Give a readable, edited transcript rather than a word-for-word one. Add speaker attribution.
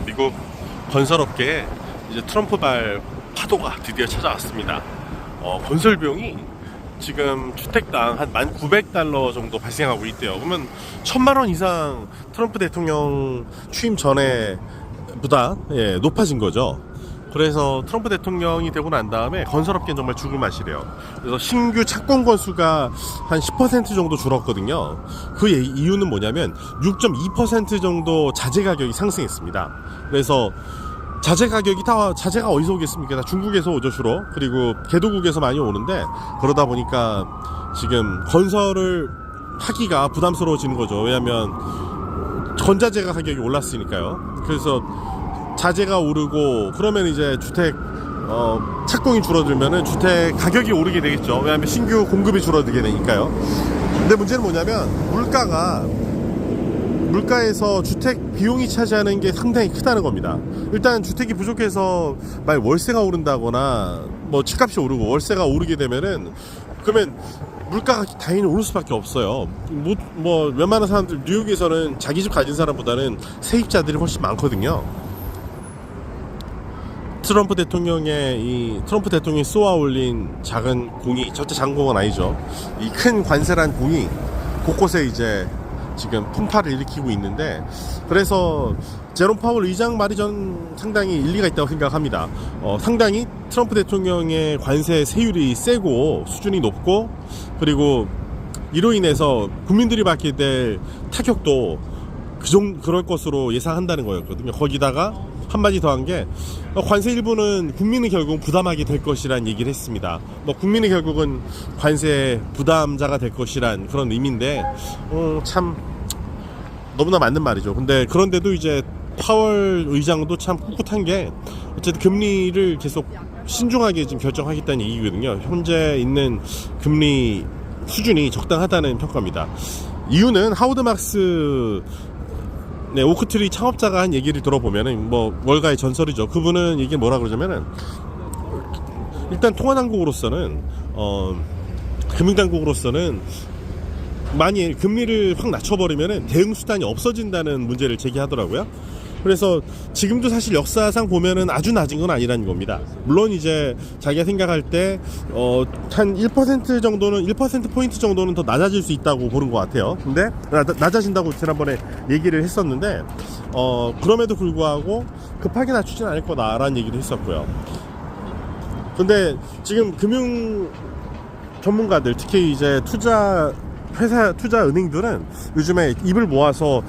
Speaker 1: 미국 건설업계에 이제 트럼프발 파도가 드디어 찾아왔습니다. 건설 비용이 지금 주택당 한 $1,900 정도 발생하고 있대요. 그러면 1,000만 원 이상 트럼프 대통령 취임 전에 보다 높아진 거죠. 그래서 트럼프 대통령이 되고 난 다음에 건설업계는 정말 죽을 맛이래요. 그래서 신규 착공 건수가 한 10% 정도 줄었거든요. 그 이유는 뭐냐면 6.2% 정도 자재 가격이 상승했습니다. 그래서 자재가 어디서 오겠습니까? 다 중국에서 오죠, 주로. 그리고 개도국에서 많이 오는데, 그러다 보니까 지금 건설을 하기가 부담스러워지는 거죠. 왜냐면 전자재가 가격이 올랐으니까요. 그래서 자재가 오르고, 그러면 이제 주택 착공이 줄어들면은 주택 가격이 오르게 되겠죠. 왜냐면 신규 공급이 줄어들게 되니까요. 근데 문제는 뭐냐면 물가에서 주택 비용이 차지하는 게 상당히 크다는 겁니다. 일단 주택이 부족해서 만약 월세가 오른다거나 뭐 집값이 오르고 월세가 오르게 되면은, 그러면 물가가 당연히 오를 수밖에 없어요. 뭐 웬만한 사람들, 뉴욕에서는 자기 집 가진 사람보다는 세입자들이 훨씬 많거든요. 트럼프 대통령이 쏘아 올린 작은 공이, 절대 작은 공은 아니죠. 이 큰 관세란 공이 곳곳에 이제 지금 풍파를 일으키고 있는데, 그래서 제롬 파월 의장 말이 전 상당히 일리가 있다고 생각합니다. 상당히 트럼프 대통령의 관세 세율이 세고 수준이 높고, 그리고 이로 인해서 국민들이 받게 될 타격도 그럴 것으로 예상한다는 거였거든요. 거기다가 한마디 더한 게, 관세 일부는 국민이 결국 부담하게 될 것이란 얘기를 했습니다. 국민이 결국은 관세 부담자가 될 것이란 그런 의미인데, 참 너무나 맞는 말이죠. 근데 그런데도 이제 파월 의장도 참 꿋꿋한 게, 어쨌든 금리를 계속 신중하게 지금 결정하겠다는 얘기거든요. 현재 있는 금리 수준이 적당하다는 평가입니다. 이유는 하워드 막스 오크트리 창업자가 한 얘기를 들어보면은, 월가의 전설이죠. 그분은 이게 뭐라 그러냐면은, 일단 통화당국으로서는 금융당국으로서는 많이 금리를 확 낮춰버리면은 대응 수단이 없어진다는 문제를 제기하더라고요. 그래서 지금도 사실 역사상 보면은 아주 낮은 건 아니라는 겁니다. 물론 이제 자기가 생각할 때 한 1% 정도는, 1%포인트 정도는 더 낮아질 수 있다고 보는 것 같아요. 근데 낮아진다고 지난번에 얘기를 했었는데, 그럼에도 불구하고 급하게 낮추진 않을 거다라는 얘기를 했었고요. 근데 지금 금융 전문가들, 특히 이제 투자 은행들은 요즘에 입을 모아서